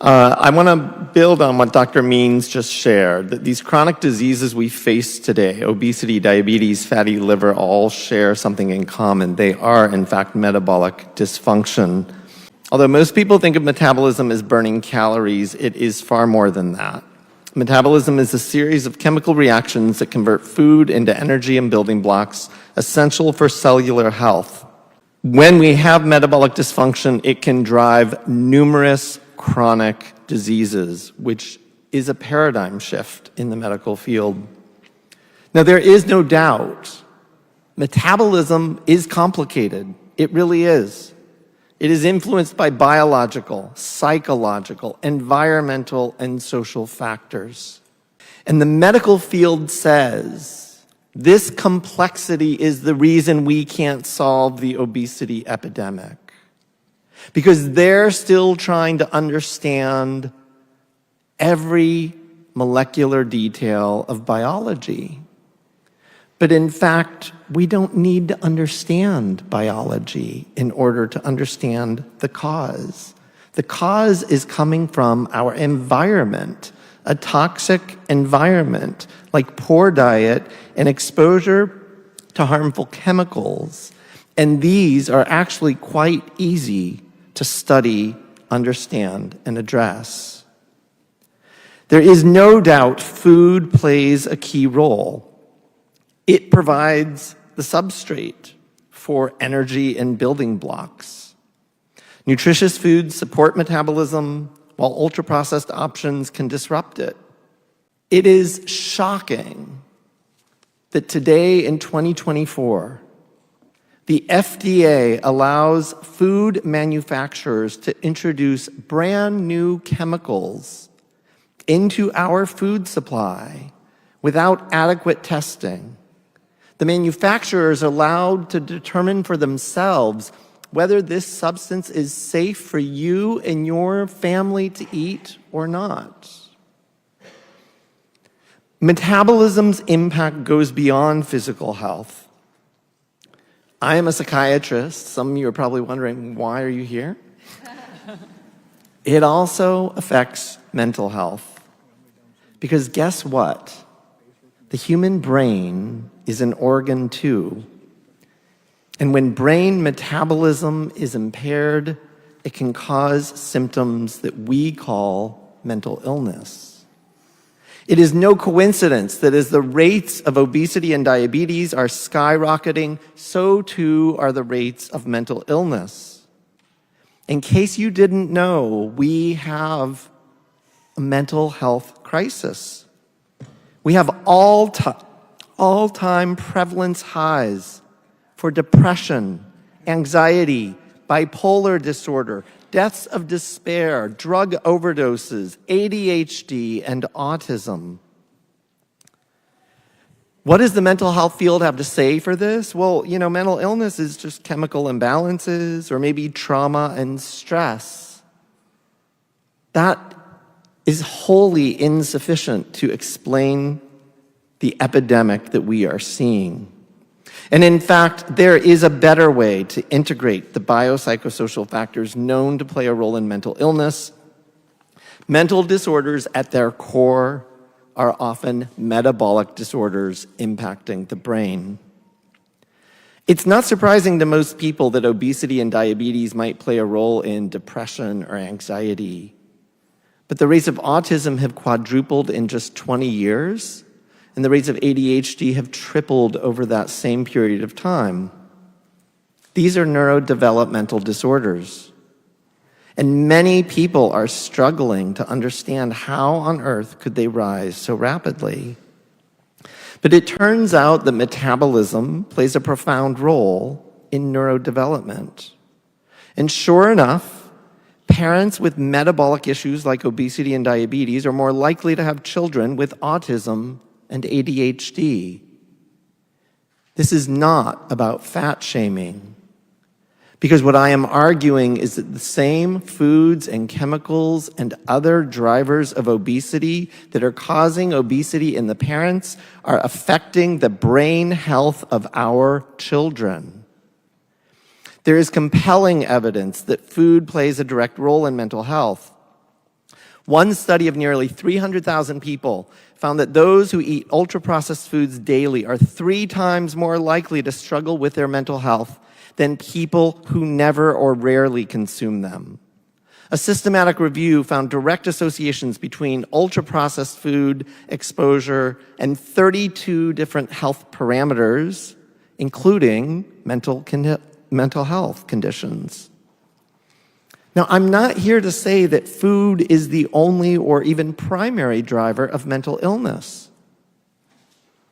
I want to build on what Dr. Means just shared, that these chronic diseases we face today, obesity, diabetes, fatty liver, all share something in common. They are, in fact, metabolic dysfunction. Although most people think of metabolism as burning calories, it is far more than that. Metabolism is a series of chemical reactions that convert food into energy and building blocks essential for cellular health. When we have metabolic dysfunction, it can drive numerous chronic diseases, which is a paradigm shift in the medical field. Now, there is no doubt metabolism is complicated. It really is. It is influenced by biological, psychological, environmental, and social factors. And the medical field says this complexity is the reason we can't solve the obesity epidemic. Because they're still trying to understand every molecular detail of biology. But in fact, we don't need to understand biology in order to understand the cause. The cause is coming from our environment, a toxic environment like poor diet and exposure to harmful chemicals. And these are actually quite easy to study, understand, and address. There is no doubt food plays a key role. It provides the substrate for energy and building blocks. Nutritious foods support metabolism, while ultra-processed options can disrupt it. It is shocking that today in 2024, the FDA allows food manufacturers to introduce brand new chemicals into our food supply without adequate testing. The manufacturers are allowed to determine for themselves whether this substance is safe for you and your family to eat or not. Metabolism's impact goes beyond physical health. I am a psychiatrist. Some of you are probably wondering, why are you here? It also affects mental health. Because guess what? The human brain is an organ too. And when brain metabolism is impaired, it can cause symptoms that we call mental illness. It is no coincidence that as the rates of obesity and diabetes are skyrocketing, so too are the rates of mental illness. In case you didn't know, we have a mental health crisis. We have all-time prevalence highs for depression, anxiety, bipolar disorder, deaths of despair, drug overdoses, ADHD, and autism. What does the mental health field have to say for this? Well, mental illness is just chemical imbalances or maybe trauma and stress. That is wholly insufficient to explain the epidemic that we are seeing. And in fact, there is a better way to integrate the biopsychosocial factors known to play a role in mental illness. Mental disorders at their core are often metabolic disorders impacting the brain. It's not surprising to most people that obesity and diabetes might play a role in depression or anxiety. But the rates of autism have quadrupled in just 20 years. And the rates of ADHD have tripled over that same period of time. These are neurodevelopmental disorders. And many people are struggling to understand how on earth could they rise so rapidly. But it turns out that metabolism plays a profound role in neurodevelopment. And sure enough, parents with metabolic issues like obesity and diabetes are more likely to have children with autism and ADHD. This is not about fat shaming, because what I am arguing is that the same foods and chemicals and other drivers of obesity that are causing obesity in the parents are affecting the brain health of our children. There is compelling evidence that food plays a direct role in mental health. One study of nearly 300,000 people found that those who eat ultra-processed foods daily are 3 times more likely to struggle with their mental health than people who never or rarely consume them. A systematic review found direct associations between ultra-processed food exposure and 32 different health parameters, including mental health conditions. Now, I'm not here to say that food is the only or even primary driver of mental illness.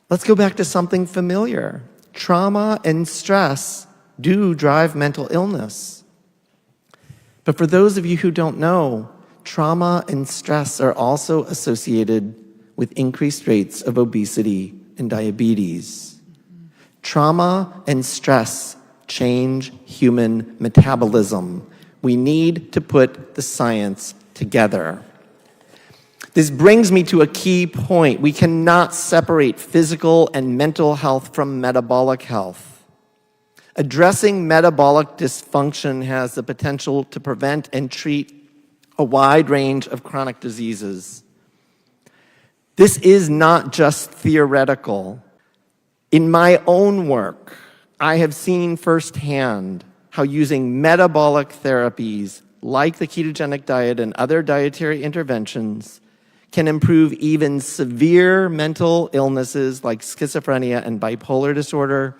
Let's go back to something familiar. Trauma and stress do drive mental illness. But for those of you who don't know, trauma and stress are also associated with increased rates of obesity and diabetes. Trauma and stress change human metabolism. We need to put the science together. This brings me to a key point. We cannot separate physical and mental health from metabolic health. Addressing metabolic dysfunction has the potential to prevent and treat a wide range of chronic diseases. This is not just theoretical. In my own work, I have seen firsthand how using metabolic therapies like the ketogenic diet and other dietary interventions can improve even severe mental illnesses like schizophrenia and bipolar disorder,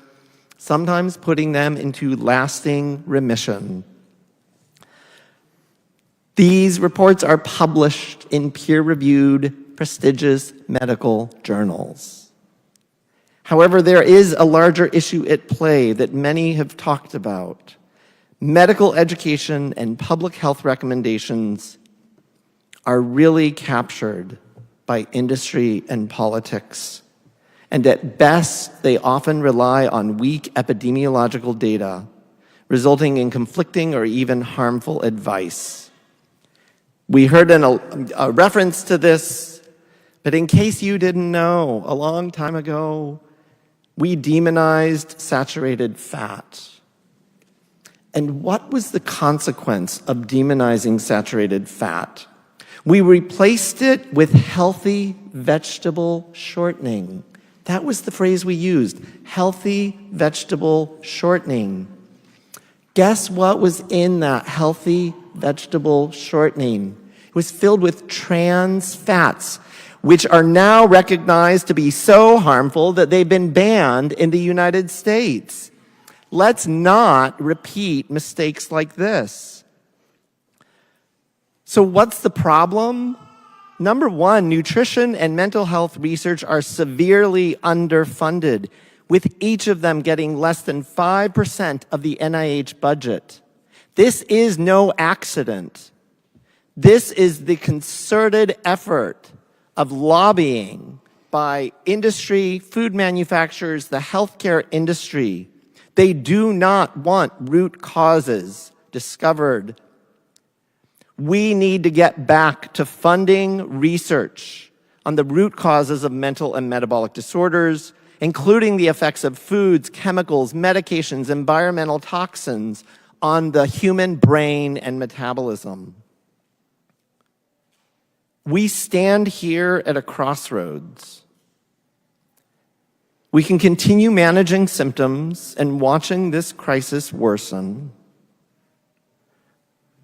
sometimes putting them into lasting remission. These reports are published in peer-reviewed, prestigious medical journals. However, there is a larger issue at play that many have talked about. Medical education and public health recommendations are really captured by industry and politics. And at best, they often rely on weak epidemiological data, resulting in conflicting or even harmful advice. We heard a reference to this, but in case you didn't know, a long time ago, we demonized saturated fat. And what was the consequence of demonizing saturated fat? We replaced it with healthy vegetable shortening. That was the phrase we used, healthy vegetable shortening. Guess what was in that healthy vegetable shortening? It was filled with trans fats, which are now recognized to be so harmful that they've been banned in the United States. Let's not repeat mistakes like this. So what's the problem? Number one, nutrition and mental health research are severely underfunded, with each of them getting less than 5% of the NIH budget. This is no accident. This is the concerted effort of lobbying by industry, food manufacturers, the healthcare industry. They do not want root causes discovered. We need to get back to funding research on the root causes of mental and metabolic disorders, including the effects of foods, chemicals, medications, environmental toxins on the human brain and metabolism. We stand here at a crossroads. We can continue managing symptoms and watching this crisis worsen,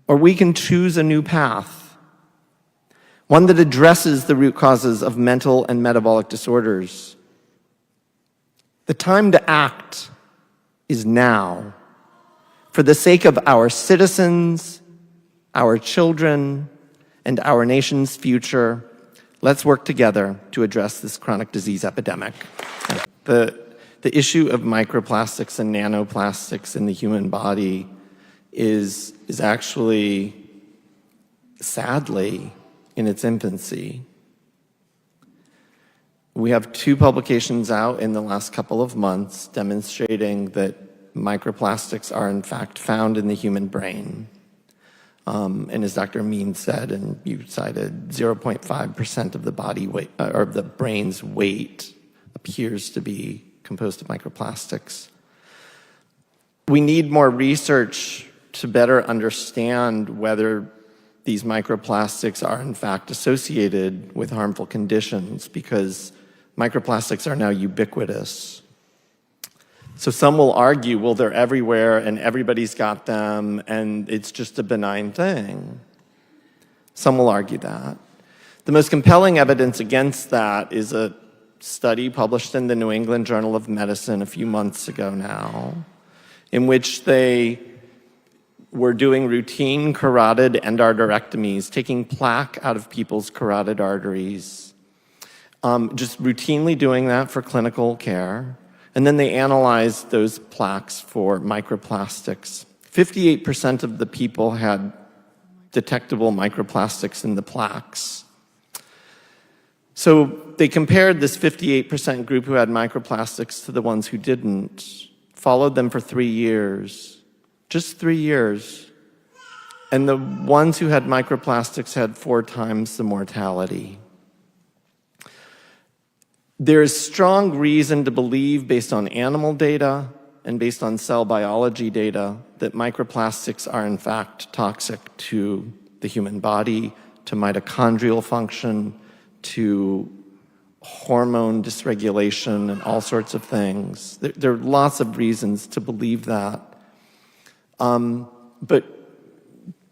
or we can choose a new path, one that addresses the root causes of mental and metabolic disorders. The time to act is now. For the sake of our citizens, our children, and our nation's future, let's work together to address this chronic disease epidemic. The issue of microplastics and nanoplastics in the human body is actually, sadly, in its infancy. We have 2 publications out in the last couple of months demonstrating that microplastics are in fact found in the human brain. And as Dr. Means said, and you cited, 0.5% of the body weight, or the brain's weight appears to be composed of microplastics. We need more research to better understand whether these microplastics are in fact associated with harmful conditions, because microplastics are now ubiquitous. So some will argue, well, they're everywhere and everybody's got them and it's just a benign thing. Some will argue that. The most compelling evidence against that is a study published in the New England Journal of Medicine a few months ago now, in which they were doing routine carotid endarterectomies, taking plaque out of people's carotid arteries, just routinely doing that for clinical care. And then they analyzed those plaques for microplastics. 58% of the people had detectable microplastics in the plaques. So they compared this 58% group who had microplastics to the ones who didn't, followed them for 3 years, just 3 years. And the ones who had microplastics had 4 times the mortality. There is strong reason to believe, based on animal data and based on cell biology data, that microplastics are in fact toxic to the human body, to mitochondrial function, to hormone dysregulation, and all sorts of things. There are lots of reasons to believe that. But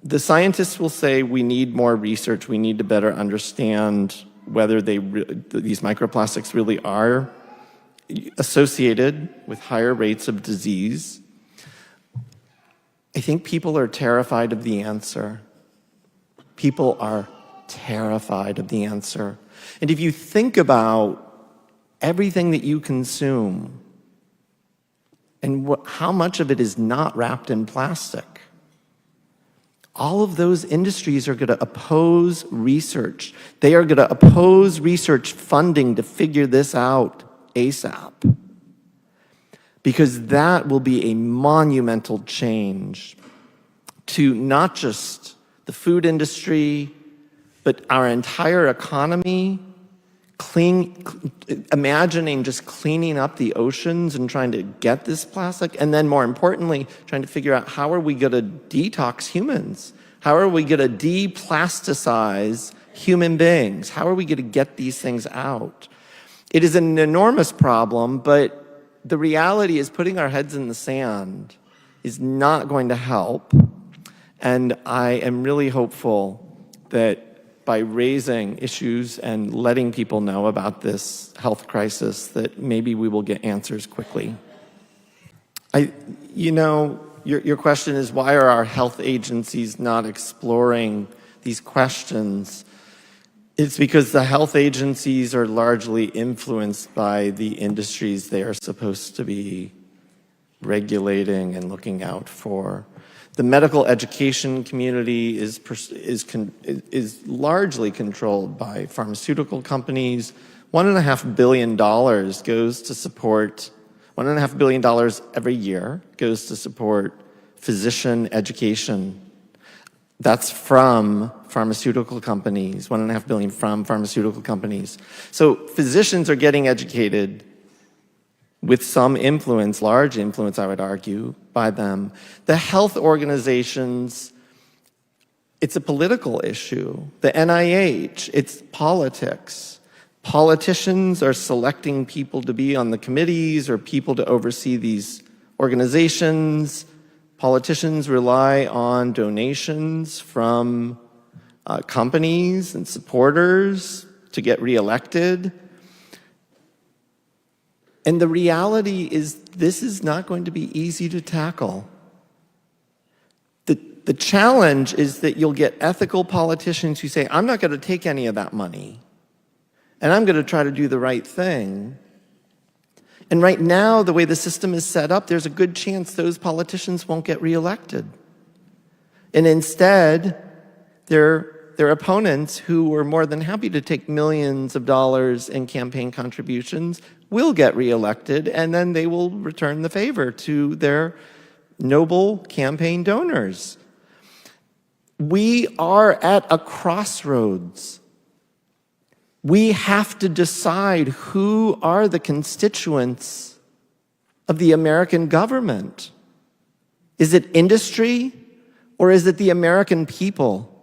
the scientists will say we need more research, we need to better understand whether these microplastics really are associated with higher rates of disease. I think people are terrified of the answer. People are terrified of the answer. And if you think about everything that you consume and how much of it is not wrapped in plastic, all of those industries are going to oppose research. They are going to oppose research funding to figure this out ASAP, because that will be a monumental change to not just the food industry, but our entire economy. Imagining just cleaning up the oceans and trying to get this plastic, and then more importantly, trying to figure out how are we going to detox humans? How are we going to deplasticize human beings? How are we going to get these things out? It is an enormous problem, but the reality is putting our heads in the sand is not going to help. And I am really hopeful that by raising issues and letting people know about this health crisis, that maybe we will get answers quickly. Your question is, why are our health agencies not exploring these questions? It's because the health agencies are largely influenced by the industries they are supposed to be regulating and looking out for. The medical education community is largely controlled by pharmaceutical companies. $1.5 billion goes to support, $1.5 billion every year goes to support physician education. That's from pharmaceutical companies, $1.5 billion from pharmaceutical companies. So physicians are getting educated with some influence, large influence, I would argue, by them. The health organizations, it's a political issue. The NIH, it's politics. Politicians are selecting people to be on the committees or people to oversee these organizations. Politicians rely on donations from companies and supporters to get reelected. And the reality is, this is not going to be easy to tackle. The challenge is that you'll get ethical politicians who say, I'm not going to take any of that money, and I'm going to try to do the right thing. And right now, the way the system is set up, there's a good chance those politicians won't get reelected. And instead, their opponents, who were more than happy to take millions of dollars in campaign contributions, will get reelected, and then they will return the favor to their noble campaign donors. We are at a crossroads. We have to decide who are the constituents of the American government. Is it industry, or is it the American people?